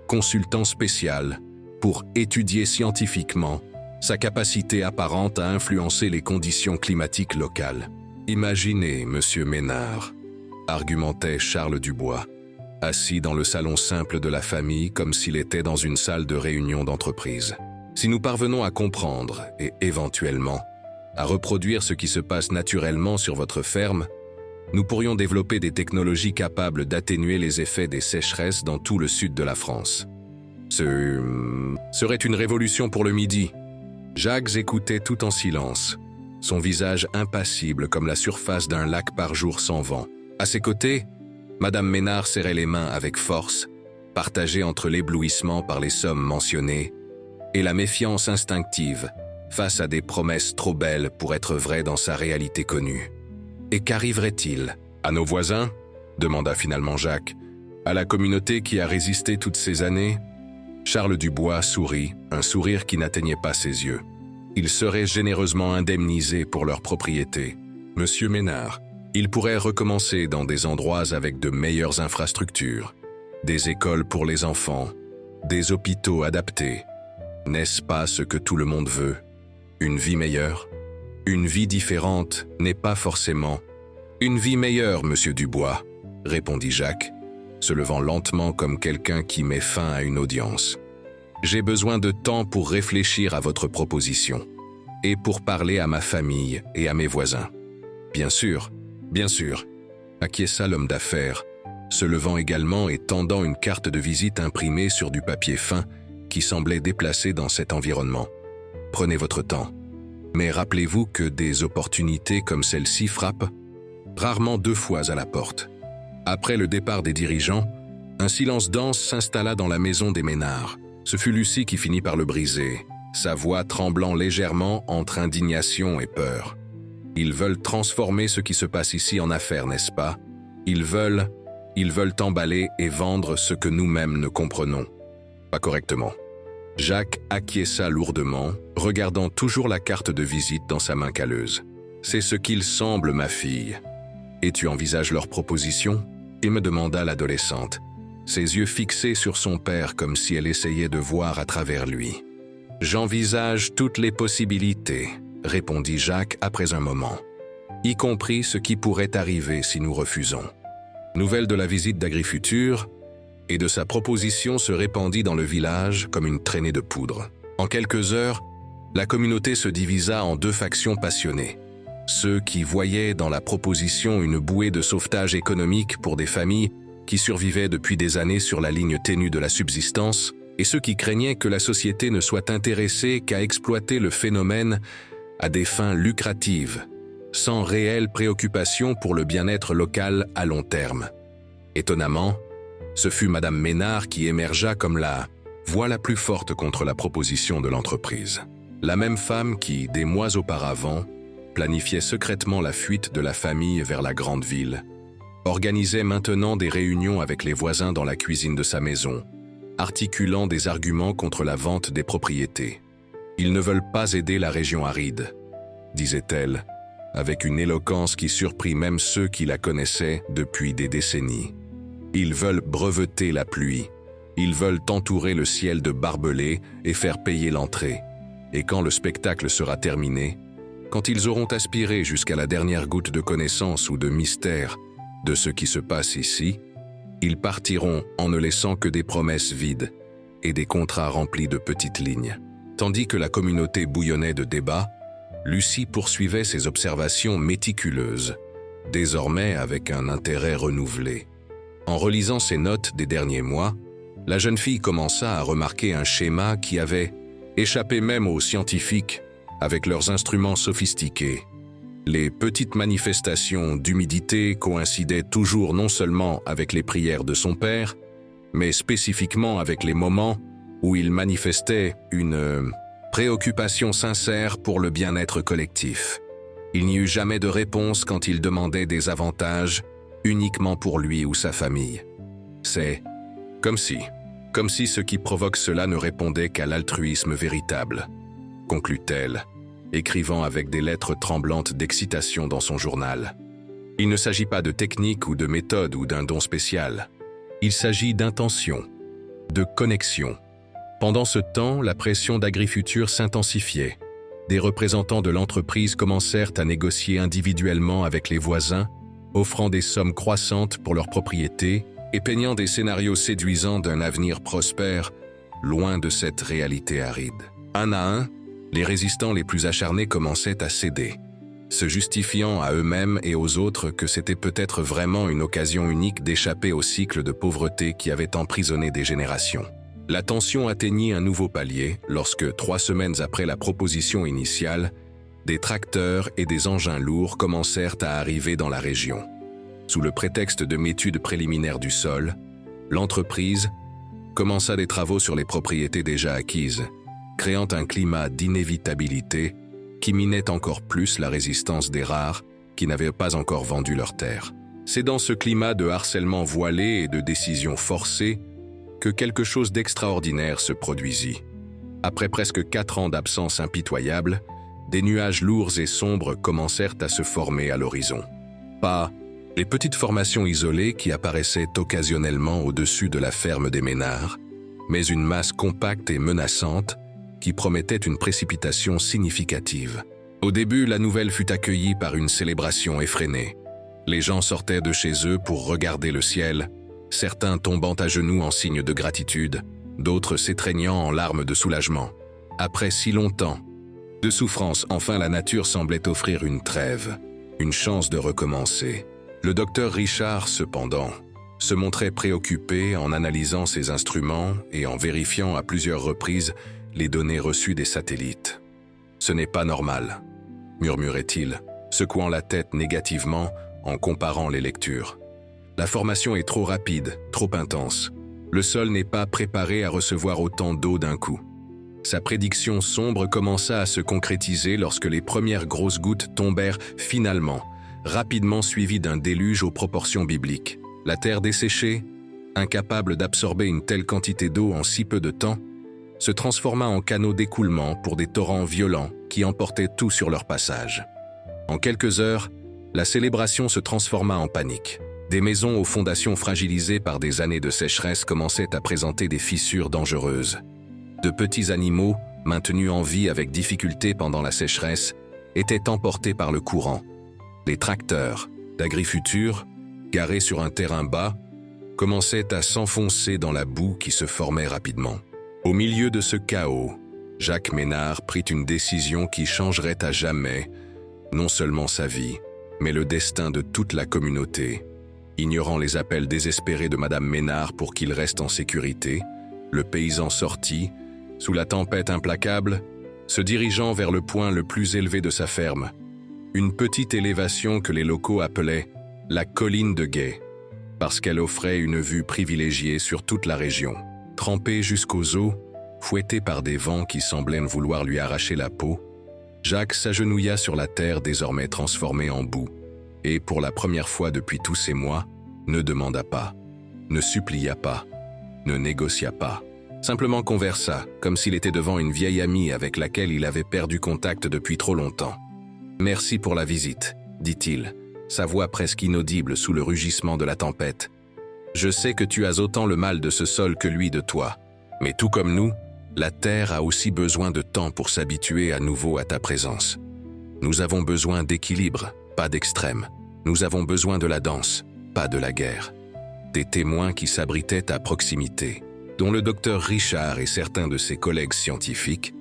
consultant spécial pour étudier scientifiquement sa capacité apparente à influencer les conditions climatiques locales. Imaginez, monsieur Ménard, argumentait Charles Dubois, assis dans le salon simple de la famille comme s'il était dans une salle de réunion d'entreprise. Si nous parvenons à comprendre et éventuellement à reproduire ce qui se passe naturellement sur votre ferme, nous pourrions développer des technologies capables d'atténuer les effets des sécheresses dans tout le sud de la France. Ce serait une révolution pour le Midi. Jacques écoutait tout en silence, son visage impassible comme la surface d'un lac par jour sans vent. À ses côtés, Madame Ménard serrait les mains avec force, partagée entre l'éblouissement par les sommes mentionnées et la méfiance instinctive face à des promesses trop belles pour être vraies dans sa réalité connue. Et qu'arriverait-il à nos voisins ? Demanda finalement Jacques. À la communauté qui a résisté toutes ces années ? Charles Dubois sourit, un sourire qui n'atteignait pas ses yeux. Ils seraient généreusement indemnisés pour leur propriété. Monsieur Ménard, ils pourraient recommencer dans des endroits avec de meilleures infrastructures, des écoles pour les enfants, des hôpitaux adaptés. N'est-ce pas ce que tout le monde veut ? Une vie meilleure ? Une vie différente n'est pas forcément une vie meilleure, monsieur Dubois, répondit Jacques, se levant lentement comme quelqu'un qui met fin à une audience. J'ai besoin de temps pour réfléchir à votre proposition et pour parler à ma famille et à mes voisins. Bien sûr, acquiesça l'homme d'affaires, se levant également et tendant une carte de visite imprimée sur du papier fin qui semblait déplacé dans cet environnement. Prenez votre temps. Mais rappelez-vous que des opportunités comme celle-ci frappent rarement 2 fois à la porte. Après le départ des dirigeants, un silence dense s'installa dans la maison des Ménard. Ce fut Lucie qui finit par le briser, sa voix tremblant légèrement entre indignation et peur. Ils veulent transformer ce qui se passe ici en affaires, n'est-ce pas ? Ils veulent emballer et vendre ce que nous-mêmes ne comprenons pas correctement. Jacques acquiesça lourdement, regardant toujours la carte de visite dans sa main calleuse. « C'est ce qu'il semble, ma fille. Et tu envisages leur proposition ?» Il me demanda l'adolescente, ses yeux fixés sur son père comme si elle essayait de voir à travers lui. « J'envisage toutes les possibilités, » répondit Jacques après un moment, « y compris ce qui pourrait arriver si nous refusons. » Nouvelle de la visite d'Agrifutur et de sa proposition se répandit dans le village comme une traînée de poudre. En quelques heures, la communauté se divisa en 2 factions passionnées. Ceux qui voyaient dans la proposition une bouée de sauvetage économique pour des familles qui survivaient depuis des années sur la ligne ténue de la subsistance, et ceux qui craignaient que la société ne soit intéressée qu'à exploiter le phénomène à des fins lucratives, sans réelle préoccupation pour le bien-être local à long terme. Étonnamment, ce fut Madame Ménard qui émergea comme la voix la plus forte contre la proposition de l'entreprise. La même femme qui, des mois auparavant, planifiait secrètement la fuite de la famille vers la grande ville, organisait maintenant des réunions avec les voisins dans la cuisine de sa maison, articulant des arguments contre la vente des propriétés. « Ils ne veulent pas aider la région aride », disait-elle, avec une éloquence qui surprit même ceux qui la connaissaient depuis des décennies. Ils veulent breveter la pluie, ils veulent entourer le ciel de barbelés et faire payer l'entrée. Et quand le spectacle sera terminé, quand ils auront aspiré jusqu'à la dernière goutte de connaissance ou de mystère de ce qui se passe ici, ils partiront en ne laissant que des promesses vides et des contrats remplis de petites lignes. Tandis que la communauté bouillonnait de débats, Lucie poursuivait ses observations méticuleuses, désormais avec un intérêt renouvelé. En relisant ses notes des derniers mois, la jeune fille commença à remarquer un schéma qui avait échappé même aux scientifiques avec leurs instruments sophistiqués. Les petites manifestations d'humidité coïncidaient toujours non seulement avec les prières de son père, mais spécifiquement avec les moments où il manifestait une préoccupation sincère pour le bien-être collectif. Il n'y eut jamais de réponse quand il demandait des avantages uniquement pour lui ou sa famille. C'est comme si ce qui provoque cela ne répondait qu'à l'altruisme véritable, conclut-elle, écrivant avec des lettres tremblantes d'excitation dans son journal. Il ne s'agit pas de technique ou de méthode ou d'un don spécial. Il s'agit d'intention, de connexion. Pendant ce temps, la pression d'Agrifutur s'intensifiait. Des représentants de l'entreprise commencèrent à négocier individuellement avec les voisins, offrant des sommes croissantes pour leurs propriétés et peignant des scénarios séduisants d'un avenir prospère, loin de cette réalité aride. Un à un, les résistants les plus acharnés commençaient à céder, se justifiant à eux-mêmes et aux autres que c'était peut-être vraiment une occasion unique d'échapper au cycle de pauvreté qui avait emprisonné des générations. La tension atteignit un nouveau palier lorsque, 3 semaines après la proposition initiale, des tracteurs et des engins lourds commencèrent à arriver dans la région. Sous le prétexte de m'études préliminaires du sol, l'entreprise commença des travaux sur les propriétés déjà acquises, créant un climat d'inévitabilité qui minait encore plus la résistance des rares qui n'avaient pas encore vendu leurs terres. C'est dans ce climat de harcèlement voilé et de décisions forcées que quelque chose d'extraordinaire se produisit. Après presque 4 ans d'absence impitoyable, des nuages lourds et sombres commencèrent à se former à l'horizon. Pas les petites formations isolées qui apparaissaient occasionnellement au-dessus de la ferme des Ménard, mais une masse compacte et menaçante qui promettait une précipitation significative. Au début, la nouvelle fut accueillie par une célébration effrénée. Les gens sortaient de chez eux pour regarder le ciel, certains tombant à genoux en signe de gratitude, d'autres s'étreignant en larmes de soulagement. Après si longtemps de souffrance, enfin la nature semblait offrir une trêve, une chance de recommencer. Le docteur Richard, cependant, se montrait préoccupé en analysant ses instruments et en vérifiant à plusieurs reprises les données reçues des satellites. « Ce n'est pas normal », murmurait-il, secouant la tête négativement en comparant les lectures. « La formation est trop rapide, trop intense. Le sol n'est pas préparé à recevoir autant d'eau d'un coup. » Sa prédiction sombre commença à se concrétiser lorsque les premières grosses gouttes tombèrent finalement, rapidement suivies d'un déluge aux proportions bibliques. La terre desséchée, incapable d'absorber une telle quantité d'eau en si peu de temps, se transforma en canaux d'écoulement pour des torrents violents qui emportaient tout sur leur passage. En quelques heures, la célébration se transforma en panique. Des maisons aux fondations fragilisées par des années de sécheresse commençaient à présenter des fissures dangereuses. De petits animaux, maintenus en vie avec difficulté pendant la sécheresse, étaient emportés par le courant. Les tracteurs d'Agrifutur, garés sur un terrain bas, commençaient à s'enfoncer dans la boue qui se formait rapidement. Au milieu de ce chaos, Jacques Ménard prit une décision qui changerait à jamais non seulement sa vie, mais le destin de toute la communauté. Ignorant les appels désespérés de Madame Ménard pour qu'il reste en sécurité, le paysan sortit, sous la tempête implacable, se dirigeant vers le point le plus élevé de sa ferme, une petite élévation que les locaux appelaient la colline de Guet, parce qu'elle offrait une vue privilégiée sur toute la région. Trempé jusqu'aux os, fouetté par des vents qui semblaient vouloir lui arracher la peau, Jacques s'agenouilla sur la terre désormais transformée en boue, et pour la première fois depuis tous ces mois, ne demanda pas, ne supplia pas, ne négocia pas. Simplement conversa, comme s'il était devant une vieille amie avec laquelle il avait perdu contact depuis trop longtemps. « Merci pour la visite », dit-il, sa voix presque inaudible sous le rugissement de la tempête. « Je sais que tu as autant le mal de ce sol que lui de toi, mais tout comme nous, la terre a aussi besoin de temps pour s'habituer à nouveau à ta présence. Nous avons besoin d'équilibre, pas d'extrême. Nous avons besoin de la danse, pas de la guerre. » Des témoins qui s'abritaient à proximité, dont le docteur Richard et certains de ses collègues scientifiques,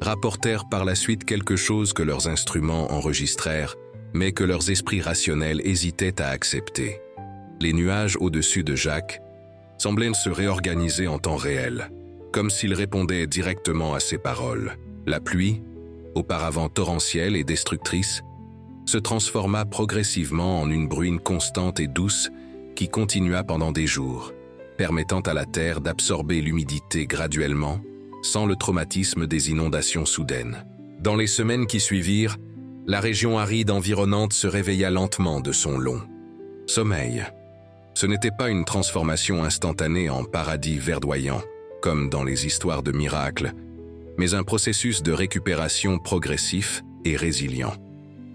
rapportèrent par la suite quelque chose que leurs instruments enregistrèrent, mais que leurs esprits rationnels hésitaient à accepter. Les nuages au-dessus de Jacques semblaient se réorganiser en temps réel, comme s'ils répondaient directement à ses paroles. La pluie, auparavant torrentielle et destructrice, se transforma progressivement en une bruine constante et douce qui continua pendant des jours, permettant à la terre d'absorber l'humidité graduellement, sans le traumatisme des inondations soudaines. Dans les semaines qui suivirent, la région aride environnante se réveilla lentement de son long sommeil. Ce n'était pas une transformation instantanée en paradis verdoyant, comme dans les histoires de miracles, mais un processus de récupération progressif et résilient.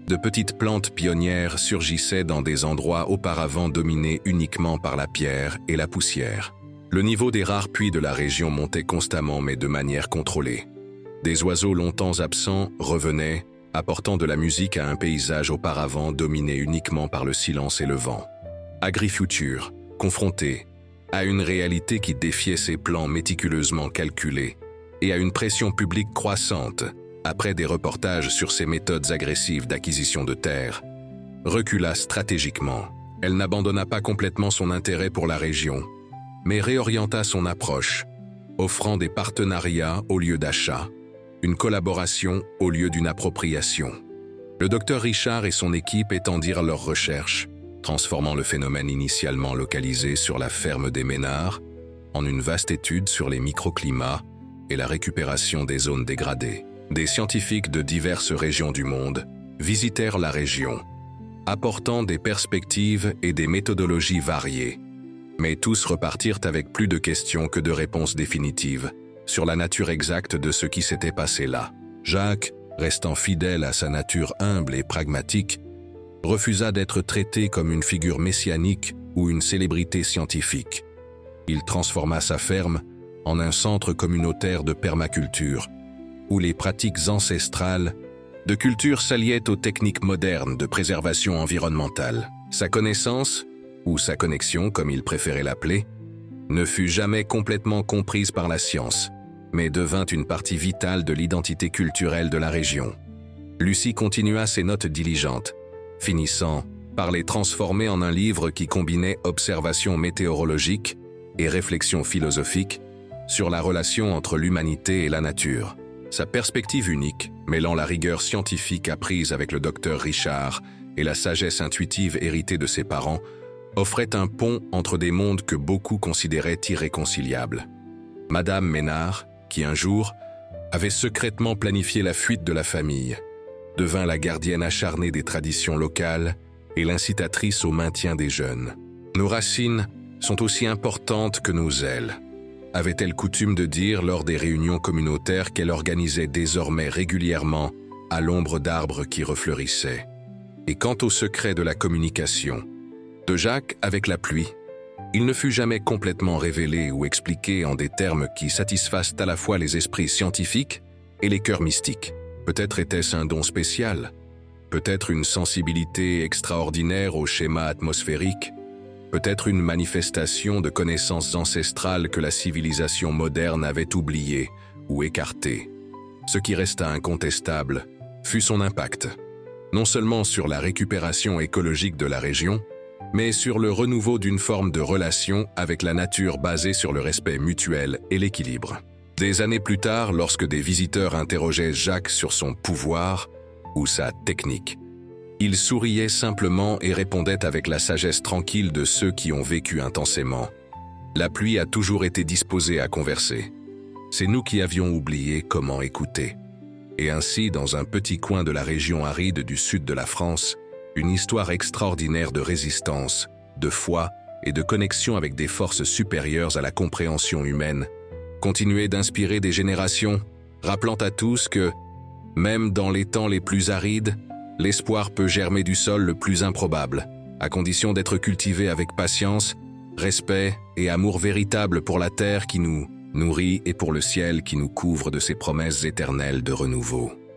De petites plantes pionnières surgissaient dans des endroits auparavant dominés uniquement par la pierre et la poussière. Le niveau des rares puits de la région montait constamment mais de manière contrôlée. Des oiseaux longtemps absents revenaient, apportant de la musique à un paysage auparavant dominé uniquement par le silence et le vent. Agrifuture, confronté à une réalité qui défiait ses plans méticuleusement calculés et à une pression publique croissante après des reportages sur ses méthodes agressives d'acquisition de terres, recula stratégiquement. Elle n'abandonna pas complètement son intérêt pour la région, mais réorienta son approche, offrant des partenariats au lieu d'achats, une collaboration au lieu d'une appropriation. Le docteur Richard et son équipe étendirent leurs recherches, transformant le phénomène initialement localisé sur la ferme des Ménards en une vaste étude sur les microclimats et la récupération des zones dégradées. Des scientifiques de diverses régions du monde visitèrent la région, apportant des perspectives et des méthodologies variées. Mais tous repartirent avec plus de questions que de réponses définitives sur la nature exacte de ce qui s'était passé là. Jacques, restant fidèle à sa nature humble et pragmatique, refusa d'être traité comme une figure messianique ou une célébrité scientifique. Il transforma sa ferme en un centre communautaire de permaculture, où les pratiques ancestrales de culture s'alliaient aux techniques modernes de préservation environnementale. Sa connaissance, ou sa connexion comme il préférait l'appeler, ne fut jamais complètement comprise par la science, mais devint une partie vitale de l'identité culturelle de la région. Lucie continua ses notes diligentes, finissant par les transformer en un livre qui combinait observations météorologiques et réflexions philosophiques sur la relation entre l'humanité et la nature. Sa perspective unique, mêlant la rigueur scientifique apprise avec le docteur Richard et la sagesse intuitive héritée de ses parents, offrait un pont entre des mondes que beaucoup considéraient irréconciliables. Madame Ménard, qui un jour avait secrètement planifié la fuite de la famille, devint la gardienne acharnée des traditions locales et l'incitatrice au maintien des jeunes. Nos racines sont aussi importantes que nos ailes, avait-elle coutume de dire lors des réunions communautaires qu'elle organisait désormais régulièrement à l'ombre d'arbres qui refleurissaient. Et quant au secret de la communication de Jacques avec la pluie, il ne fut jamais complètement révélé ou expliqué en des termes qui satisfassent à la fois les esprits scientifiques et les cœurs mystiques. Peut-être était-ce un don spécial, peut-être une sensibilité extraordinaire au schéma atmosphérique, peut-être une manifestation de connaissances ancestrales que la civilisation moderne avait oubliées ou écartées. Ce qui resta incontestable fut son impact, non seulement sur la récupération écologique de la région, mais sur le renouveau d'une forme de relation avec la nature basée sur le respect mutuel et l'équilibre. Des années plus tard, lorsque des visiteurs interrogeaient Jacques sur son pouvoir ou sa technique, il souriait simplement et répondait avec la sagesse tranquille de ceux qui ont vécu intensément. La pluie a toujours été disposée à converser. C'est nous qui avions oublié comment écouter. Et ainsi, dans un petit coin de la région aride du sud de la France, une histoire extraordinaire de résistance, de foi et de connexion avec des forces supérieures à la compréhension humaine, continuait d'inspirer des générations, rappelant à tous que, même dans les temps les plus arides, l'espoir peut germer du sol le plus improbable, à condition d'être cultivé avec patience, respect et amour véritable pour la terre qui nous nourrit et pour le ciel qui nous couvre de ses promesses éternelles de renouveau.